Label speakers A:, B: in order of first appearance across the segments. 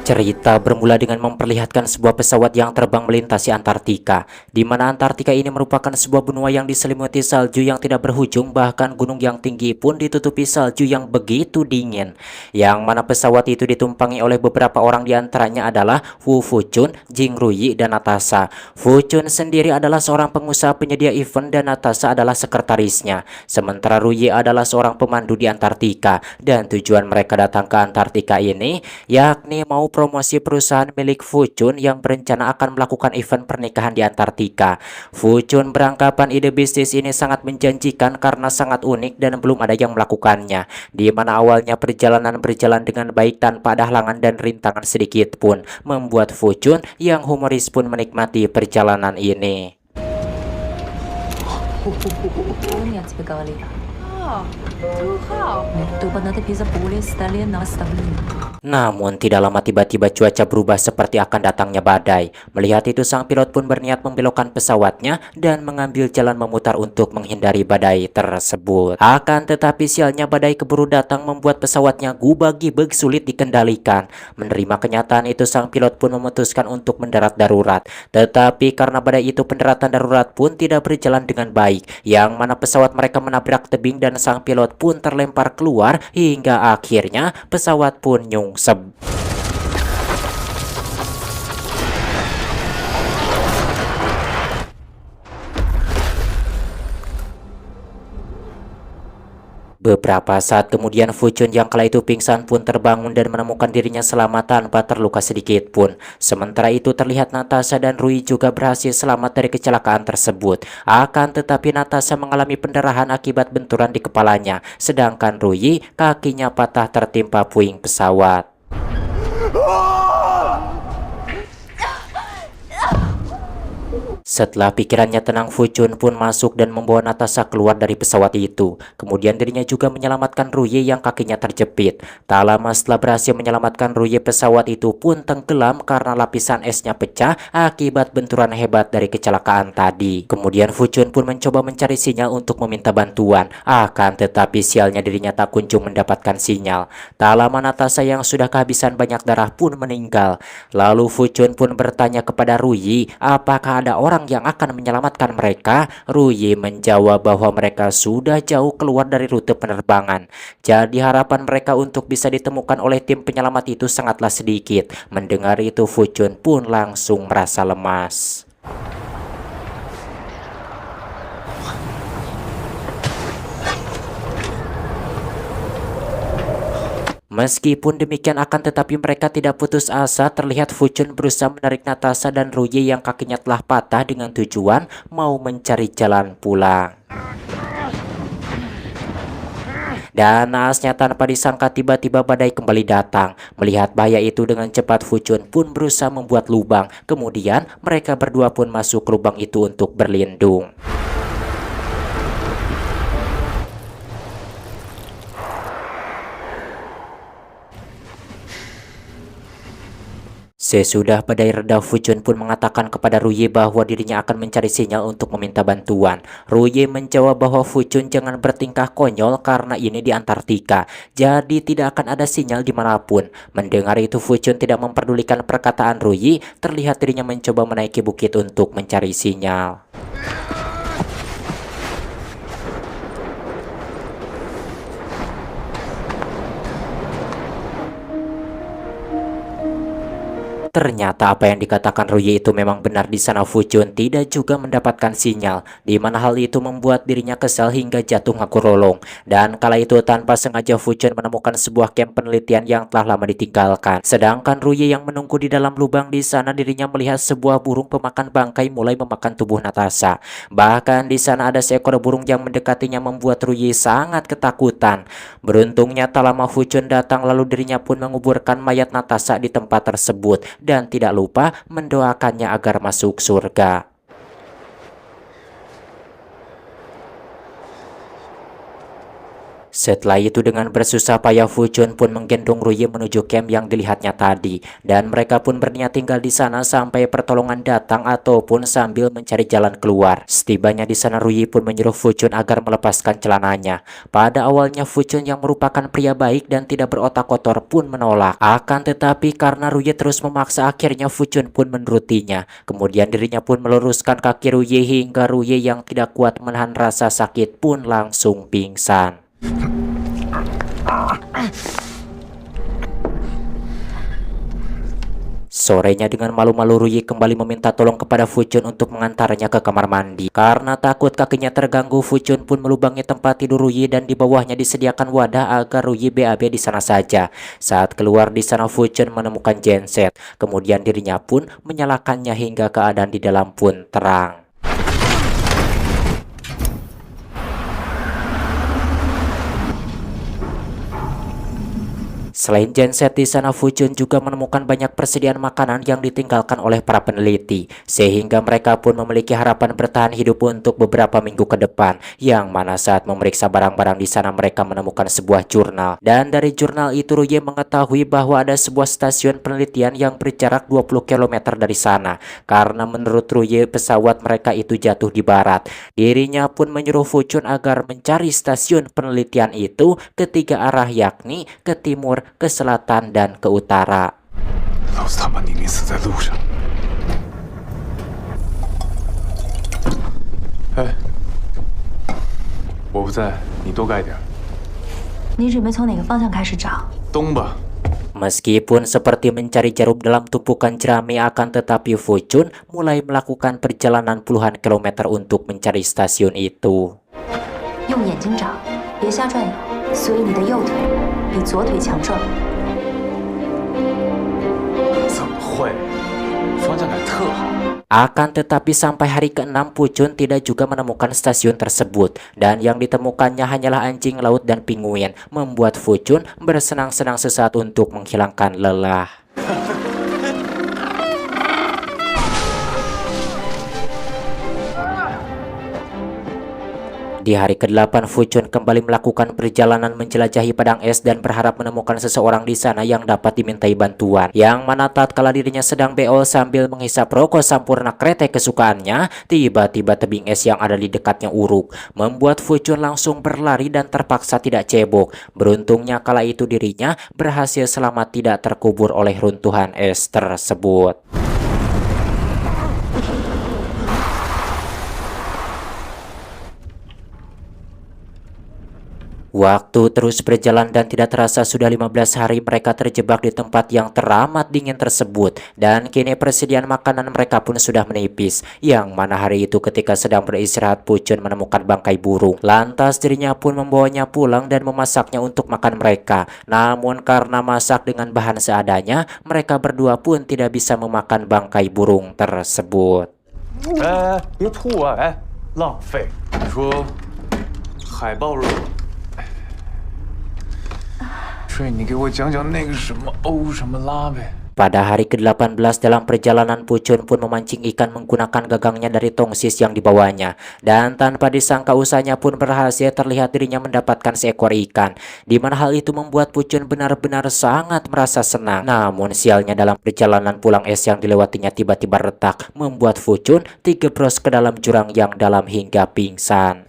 A: Cerita bermula dengan memperlihatkan sebuah pesawat yang terbang melintasi Antartika, di mana Antartika ini merupakan sebuah benua yang diselimuti salju yang tidak berujung, bahkan gunung yang tinggi pun ditutupi salju yang begitu dingin. Yang mana pesawat itu ditumpangi oleh beberapa orang, diantaranya adalah Wu Fuchun, Jing Ruyi, dan Natasha. Fuchun sendiri adalah seorang pengusaha penyedia event dan Natasha adalah sekretarisnya. Sementara Ruyi adalah seorang pemandu di Antartika, dan tujuan mereka datang ke Antartika ini yakni mau promosi perusahaan milik Fuchun yang berencana akan melakukan event pernikahan di Antartika. Fuchun beranggapan ide bisnis ini sangat menjanjikan karena sangat unik dan belum ada yang melakukannya, di mana awalnya perjalanan berjalan dengan baik tanpa ada halangan dan rintangan sedikit pun, membuat Fuchun yang humoris pun menikmati perjalanan ini. Namun tidak lama tiba-tiba cuaca berubah seperti akan datangnya badai. Melihat itu sang pilot pun berniat membelokkan pesawatnya dan mengambil jalan memutar untuk menghindari badai tersebut. Akan tetapi sialnya badai keburu datang membuat pesawatnya gubag-gibeg sulit dikendalikan. Menerima kenyataan itu sang pilot pun memutuskan untuk mendarat darurat. Tetapi karena badai itu pendaratan darurat pun tidak berjalan dengan baik, yang mana pesawat mereka menabrak tebing dan sang pilot pun terlempar keluar hingga akhirnya pesawat pun nyungsep. Beberapa saat kemudian Fuchun yang kala itu pingsan pun terbangun dan menemukan dirinya selamat tanpa terluka sedikit pun. Sementara itu terlihat Natasha dan Rui juga berhasil selamat dari kecelakaan tersebut. Akan tetapi Natasha mengalami pendarahan akibat benturan di kepalanya, sedangkan Rui kakinya patah tertimpa puing pesawat. Setelah pikirannya tenang, Fuchun pun masuk dan membawa Natasha keluar dari pesawat itu. Kemudian dirinya juga menyelamatkan Ruye yang kakinya terjepit. Tak lama setelah berhasil menyelamatkan Ruye, pesawat itu pun tenggelam karena lapisan esnya pecah akibat benturan hebat dari kecelakaan tadi. Kemudian Fuchun pun mencoba mencari sinyal untuk meminta bantuan. Akan tetapi sialnya dirinya tak kunjung mendapatkan sinyal. Tak lama Natasha yang sudah kehabisan banyak darah pun meninggal. Lalu Fuchun pun bertanya kepada Ruyi, apakah ada orang yang akan menyelamatkan mereka? Ruyi menjawab bahwa mereka sudah jauh keluar dari rute penerbangan. Jadi harapan mereka untuk bisa ditemukan oleh tim penyelamat itu sangatlah sedikit. Mendengar itu Fuchun pun langsung merasa lemas. Meskipun demikian akan tetapi mereka tidak putus asa. Terlihat Fuchun berusaha menarik Natasha dan Ruye yang kakinya telah patah dengan tujuan mau mencari jalan pulang. Dan naasnya tanpa disangka tiba-tiba badai kembali datang. Melihat bahaya itu dengan cepat Fuchun pun berusaha membuat lubang. Kemudian mereka berdua pun masuk ke lubang itu untuk berlindung. Sesudah badai reda, Fuchun pun mengatakan kepada Ruye bahwa dirinya akan mencari sinyal untuk meminta bantuan. Ruye menjawab bahwa Fuchun jangan bertingkah konyol karena ini di Antartika, jadi tidak akan ada sinyal dimanapun. Mendengar itu Fuchun tidak memperdulikan perkataan Ruye. Terlihat dirinya mencoba menaiki bukit untuk mencari sinyal. Ternyata apa yang dikatakan Ruye itu memang benar. Di sana Fuchun tidak juga mendapatkan sinyal, di mana hal itu membuat dirinya kesal hingga jatuh ngaku rolong. Dan kala itu tanpa sengaja Fuchun menemukan sebuah camp penelitian yang telah lama ditinggalkan. Sedangkan Ruye yang menunggu di dalam lubang, di sana dirinya melihat sebuah burung pemakan bangkai mulai memakan tubuh Natasha. Bahkan di sana ada seekor burung yang mendekatinya membuat Ruye sangat ketakutan. Beruntungnya tak lama Fuchun datang, lalu dirinya pun menguburkan mayat Natasha di tempat tersebut dan tidak lupa mendoakannya agar masuk surga. Setelah itu dengan bersusah payah Fu Chun pun menggendong Ruye menuju camp yang dilihatnya tadi, dan mereka pun berniat tinggal di sana sampai pertolongan datang ataupun sambil mencari jalan keluar. Setibanya di sana Ruye pun menyuruh Fu Chun agar melepaskan celananya. Pada awalnya Fu Chun yang merupakan pria baik dan tidak berotak kotor pun menolak. Akan tetapi karena Ruye terus memaksa akhirnya Fu Chun pun menurutinya. Kemudian dirinya pun meluruskan kaki Ruye hingga Ruye yang tidak kuat menahan rasa sakit pun langsung pingsan. Sorenya dengan malu-malu Ruye kembali meminta tolong kepada Fu Chun untuk mengantarnya ke kamar mandi. Karena takut kakinya terganggu, Fu Chun pun melubangi tempat tidur Ruye dan di bawahnya disediakan wadah agar Ruye BAB di sana saja. Saat keluar di sana Fu Chun menemukan genset. Kemudian dirinya pun menyalakannya hingga keadaan di dalam pun terang. Selain genset, di sana Fu Chun juga menemukan banyak persediaan makanan yang ditinggalkan oleh para peneliti, sehingga mereka pun memiliki harapan bertahan hidup untuk beberapa minggu ke depan. Yang mana saat memeriksa barang-barang di sana mereka menemukan sebuah jurnal, dan dari jurnal itu Ruye mengetahui bahwa ada sebuah stasiun penelitian yang berjarak 20 km dari sana. Karena menurut Ruye pesawat mereka itu jatuh di barat. Dirinya pun menyuruh Fu Chun agar mencari stasiun penelitian itu ke tiga arah, yakni ke timur, ke selatan, dan ke utara.
B: 老子他妈宁愿死在路上！哎，我不在，你多盖点。
C: 你准备从哪个方向开始找？
B: 东吧。
A: Meskipun seperti mencari jarum dalam tumpukan jerami, akan tetapi Fu Chun mulai melakukan perjalanan puluhan kilometer untuk mencari stasiun itu.
C: 用眼睛找，别瞎转悠。所以你的右腿比左腿强壮。
B: 怎么会？方向感特好。
A: Akan tetapi sampai hari ke-6 Fu Chun tidak juga menemukan stasiun tersebut, dan yang ditemukannya hanyalah anjing laut dan pinguin, membuat Fu Chun bersenang-senang sesaat untuk menghilangkan lelah. Di hari ke-8 Fu Chun kembali melakukan perjalanan menjelajahi padang es dan berharap menemukan seseorang di sana yang dapat dimintai bantuan. Yang mana tatkala dirinya sedang beol sambil menghisap rokok sampurna kretek kesukaannya, tiba-tiba tebing es yang ada di dekatnya uruk, membuat Fu Chun langsung berlari dan terpaksa tidak cebok. Beruntungnya kala itu dirinya berhasil selamat tidak terkubur oleh runtuhan es tersebut. Waktu terus berjalan dan tidak terasa sudah 15 hari mereka terjebak di tempat yang teramat dingin tersebut, dan kini persediaan makanan mereka pun sudah menipis. Yang mana hari itu ketika sedang beristirahat Fu Chun menemukan bangkai burung. Lantas dirinya pun membawanya pulang dan memasaknya untuk makan mereka. Namun karena masak dengan bahan seadanya, mereka berdua pun tidak bisa memakan bangkai burung tersebut.
B: 哎，别吐啊！哎，浪费。你说海豹肉？ 睡，你给我讲讲那个什么欧什么拉呗。
A: Pada hari ke-18 dalam perjalanan Fu Chun pun memancing ikan menggunakan gagangnya dari tongsis yang dibawanya. Dan tanpa disangka usahanya pun berhasil, terlihat dirinya mendapatkan seekor ikan. Di mana hal itu membuat Fu Chun benar-benar sangat merasa senang. Namun sialnya dalam perjalanan pulang es yang dilewatinya tiba-tiba retak, membuat Fu Chun tergebros ke dalam jurang yang dalam hingga pingsan.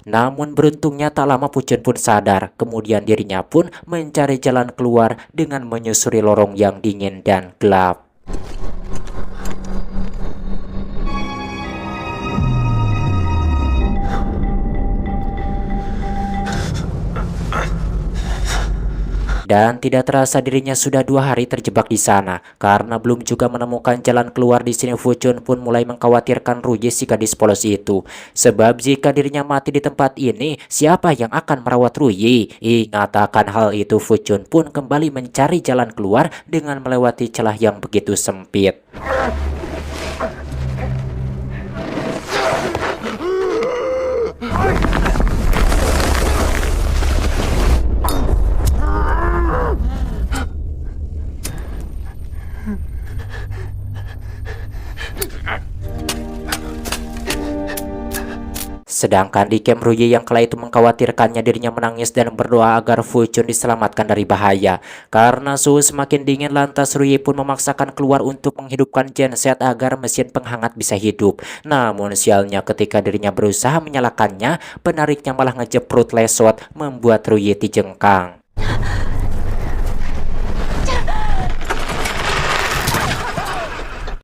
A: Namun beruntungnya tak lama Fu Chun pun sadar, kemudian dirinya pun mencari jalan keluar dengan menyusuri lorong yang dingin dan gelap. Dan tidak terasa dirinya sudah 2 hari terjebak di sana. Karena belum juga menemukan jalan keluar di sini, Fu Chun pun mulai mengkhawatirkan Ruye si gadis polos itu. Sebab jika dirinya mati di tempat ini, siapa yang akan merawat Ruye? Ingat akan hal itu, Fu Chun pun kembali mencari jalan keluar dengan melewati celah yang begitu sempit. Sedangkan di camp Ruyi yang kala itu mengkhawatirkannya, dirinya menangis dan berdoa agar Fuchun diselamatkan dari bahaya. Karena suhu semakin dingin, lantas Ruyi pun memaksakan keluar untuk menghidupkan genset agar mesin penghangat bisa hidup. Namun sialnya ketika dirinya berusaha menyalakannya, penariknya malah ngejeprut lesot membuat Ruyi dijengkang.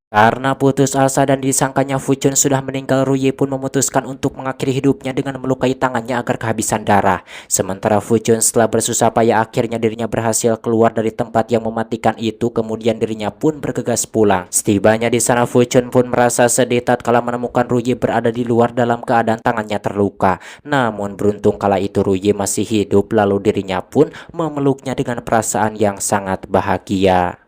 A: Karena putus asa dan disangkanya Fuchun sudah meninggal, Ruyi pun memutuskan untuk mengakhiri hidupnya dengan melukai tangannya agar kehabisan darah. Sementara Fuchun setelah bersusah payah akhirnya dirinya berhasil keluar dari tempat yang mematikan itu, kemudian dirinya pun bergegas pulang. Setibanya di sana, Fuchun pun merasa sedih tatkala menemukan Ruyi berada di luar dalam keadaan tangannya terluka. Namun beruntung kala itu Ruyi masih hidup, lalu dirinya pun memeluknya dengan perasaan yang sangat bahagia.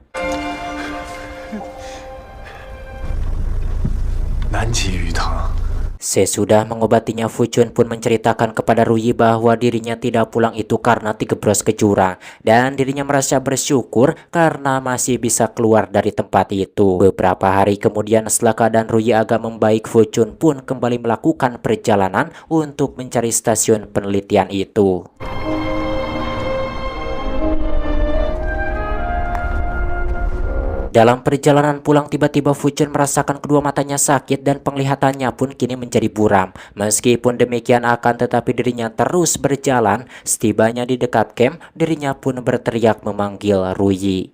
A: Sesudah mengobatinya, Fuchun pun menceritakan kepada Ruyi bahwa dirinya tidak pulang itu karena digebros ke jurang, dan dirinya merasa bersyukur karena masih bisa keluar dari tempat itu. Beberapa hari kemudian, setelah keadaan Ruyi agak membaik, Fuchun pun kembali melakukan perjalanan untuk mencari stasiun penelitian itu. Dalam perjalanan pulang, tiba-tiba Fuchun merasakan kedua matanya sakit dan penglihatannya pun kini menjadi buram. Meskipun demikian akan tetapi dirinya terus berjalan. Setibanya di dekat camp, dirinya pun berteriak memanggil Ruyi.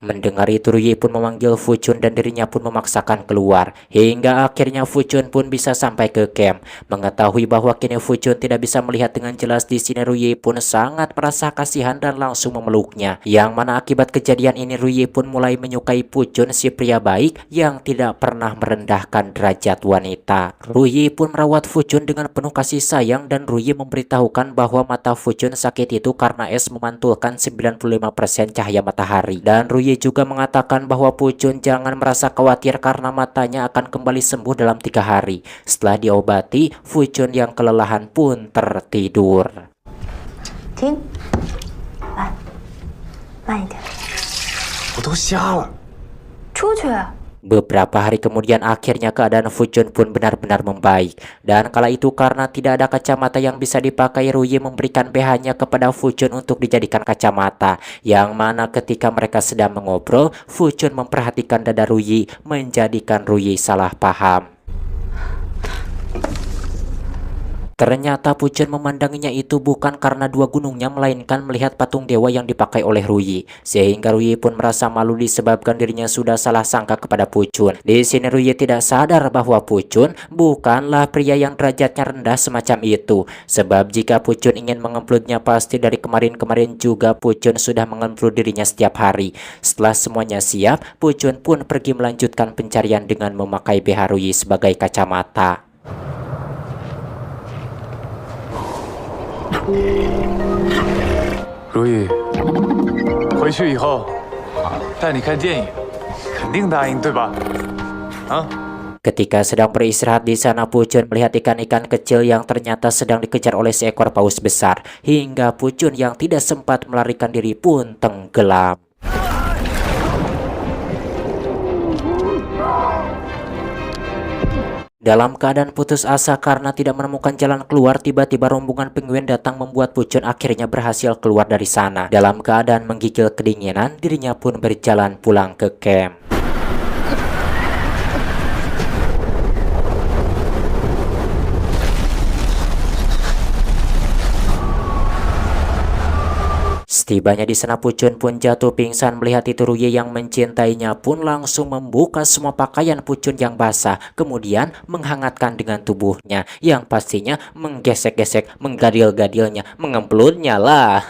A: Mendengar itu, Ruyi pun memanggil Fuchun dan dirinya pun memaksakan keluar. Hingga akhirnya Fuchun pun bisa sampai ke camp. Mengetahui bahwa kini Fuchun tidak bisa melihat dengan jelas di sini, Ruyi pun sangat merasa kasihan dan langsung memeluknya. Yang mana akibat kejadian ini Ruyi pun mulai menyukai Fuchun, si pria baik yang tidak pernah merendahkan derajat wanita. Ruyi pun merawat Fuchun dengan penuh kasih sayang dan Ruyi memberitahukan bahwa mata Fuchun sakit itu karena es memantulkan 95% cahaya matahari. Dan Ruyi juga mengatakan bahwa Fuchun jangan merasa khawatir karena matanya akan kembali sembuh dalam 3 hari. Setelah diobati, Fuchun yang kelelahan pun tertidur.
C: 停，来，慢一点，
B: 我都瞎了。
C: 出去。
A: Beberapa hari kemudian akhirnya keadaan Fuchun pun benar-benar membaik. Dan kala itu karena tidak ada kacamata yang bisa dipakai, Ruyi memberikan BH-nya kepada Fuchun untuk dijadikan kacamata. Yang mana ketika mereka sedang mengobrol, Fuchun memperhatikan dada Ruyi, menjadikan Ruyi salah paham. Ternyata Fuchun memandanginya itu bukan karena dua gunungnya, melainkan melihat patung dewa yang dipakai oleh Ruyi. Sehingga Ruyi pun merasa malu disebabkan dirinya sudah salah sangka kepada Fuchun. Di sini Ruyi tidak sadar bahwa Fuchun bukanlah pria yang derajatnya rendah semacam itu. Sebab jika Fuchun ingin mengemplutnya, pasti dari kemarin-kemarin juga Fuchun sudah mengemplot dirinya setiap hari. Setelah semuanya siap, Fuchun pun pergi melanjutkan pencarian dengan memakai BH Ruyi sebagai kacamata.
B: 如意，回去以后带你看电影，肯定答应对吧？啊？
A: Ketika sedang beristirahat di sana, Fuchun melihat ikan-ikan kecil yang ternyata sedang dikejar oleh seekor paus besar. Hingga Fuchun yang tidak sempat melarikan diri pun tenggelam. Dalam keadaan putus asa karena tidak menemukan jalan keluar, tiba-tiba rombongan penguin datang membuat Fuchun akhirnya berhasil keluar dari sana. Dalam keadaan menggigil kedinginan, dirinya pun berjalan pulang ke camp. Setibanya di sana, Fuchun pun jatuh pingsan. Melihat itu, Ruyi yang mencintainya pun langsung membuka semua pakaian Fuchun yang basah, kemudian menghangatkan dengan tubuhnya, yang pastinya menggesek-gesek, menggadil-gadilnya, mengemplutnya lah.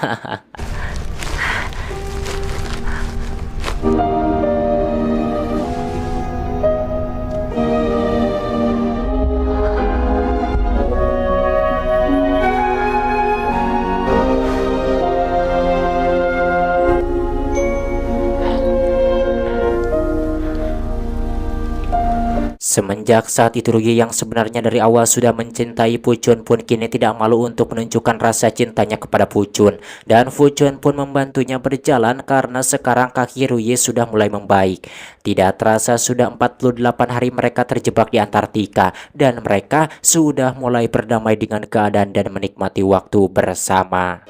A: Semenjak saat itu Ruye yang sebenarnya dari awal sudah mencintai Fuchun pun kini tidak malu untuk menunjukkan rasa cintanya kepada Fuchun. Dan Fuchun pun membantunya berjalan karena sekarang kaki Ruye sudah mulai membaik. Tidak terasa sudah 48 hari mereka terjebak di Antartika dan mereka sudah mulai berdamai dengan keadaan dan menikmati waktu bersama.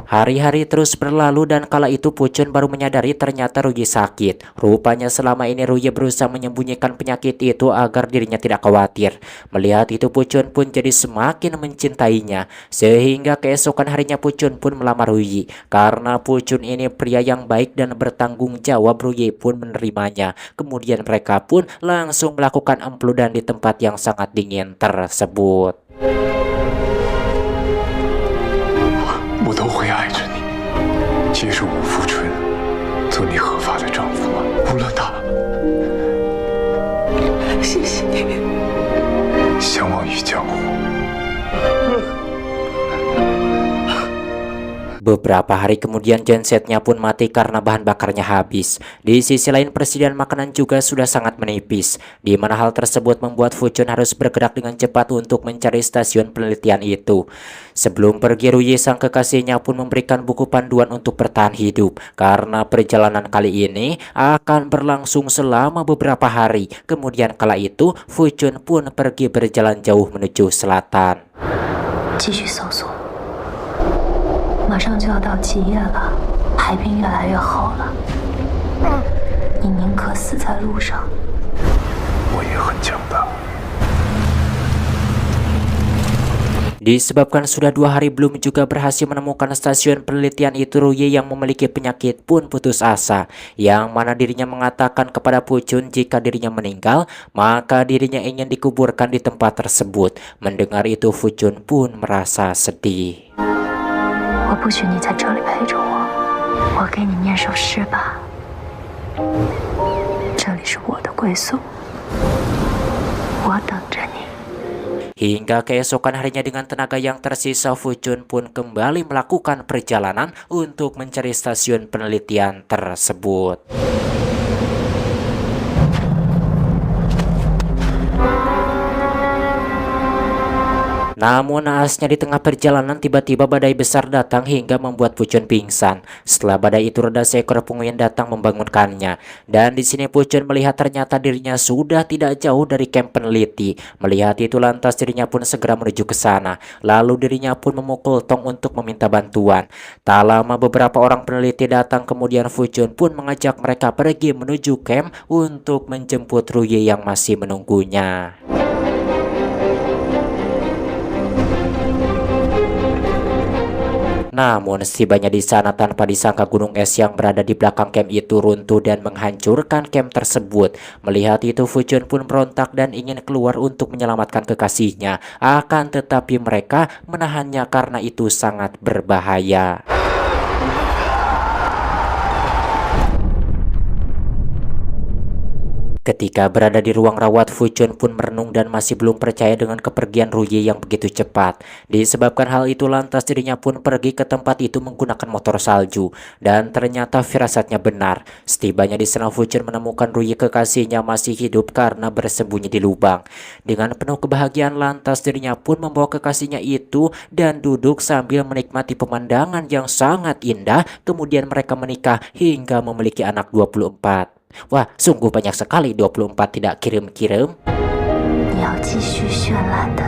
A: Hari-hari terus berlalu dan kala itu Fuchun baru menyadari ternyata Ruye sakit. Rupanya selama ini Ruye berusaha menyembunyikan penyakit itu agar dirinya tidak khawatir. Melihat itu Fuchun pun jadi semakin mencintainya. Sehingga keesokan harinya Fuchun pun melamar Ruye. Karena Fuchun ini pria yang baik dan bertanggung jawab, Ruye pun menerimanya. Kemudian mereka pun langsung melakukan empludan di tempat yang sangat dingin tersebut.
B: 我都会爱着你，接受我富春，做你合法的丈夫吗？无论他
C: 谢谢你。
B: 相忘于江湖。
A: Beberapa hari kemudian gensetnya pun mati karena bahan bakarnya habis. Di sisi lain persediaan makanan juga sudah sangat menipis, di mana hal tersebut membuat Fuchun harus bergerak dengan cepat untuk mencari stasiun penelitian itu. Sebelum pergi Ruye sang kekasihnya pun memberikan buku panduan untuk bertahan hidup, karena perjalanan kali ini akan berlangsung selama beberapa hari. Kemudian kala itu Fuchun pun pergi berjalan jauh menuju selatan.
C: 继续搜索，马上就要到极夜了，海冰越来越厚了。你宁可死在路上。
B: 我也很强大。
A: Disebabkan sudah 2 hari belum juga berhasil menemukan stasiun penelitian itu, Ruye yang memiliki penyakit pun putus asa. Yang mana dirinya mengatakan kepada Fuchun jika dirinya meninggal, maka dirinya ingin dikuburkan di tempat tersebut. Mendengar itu Fuchun pun merasa sedih.
C: 我不许你在这里陪着我，我给你念首诗吧。这里是我的归宿，我等着你。
A: Hingga keesokan harinya dengan tenaga yang tersisa, Fuchun pun kembali melakukan perjalanan untuk mencari stasiun penelitian tersebut. Namun naasnya di tengah perjalanan tiba-tiba badai besar datang hingga membuat Fuchun pingsan. Setelah badai itu reda, seekor penguin datang membangunkannya. Dan di sini Fuchun melihat ternyata dirinya sudah tidak jauh dari kamp peneliti. Melihat itu lantas dirinya pun segera menuju ke sana. Lalu dirinya pun memukul tong untuk meminta bantuan. Tak lama beberapa orang peneliti datang, kemudian Fuchun pun mengajak mereka pergi menuju kamp untuk menjemput Ruye yang masih menunggunya. Namun setibanya di sana tanpa disangka gunung es yang berada di belakang camp itu runtuh dan menghancurkan camp tersebut. Melihat itu Fuchun pun berontak dan ingin keluar untuk menyelamatkan kekasihnya. Akan tetapi mereka menahannya karena itu sangat berbahaya. Ketika berada di ruang rawat, Fuchun pun merenung dan masih belum percaya dengan kepergian Ruye yang begitu cepat. Disebabkan hal itu lantas dirinya pun pergi ke tempat itu menggunakan motor salju. Dan ternyata firasatnya benar. Setibanya di sana Fuchun menemukan Ruye kekasihnya masih hidup karena bersembunyi di lubang. Dengan penuh kebahagiaan lantas dirinya pun membawa kekasihnya itu dan duduk sambil menikmati pemandangan yang sangat indah. Kemudian mereka menikah hingga memiliki anak 24. Wah, sungguh banyak sekali 24 tidak kirim-kirim.
C: 你要继续绚烂的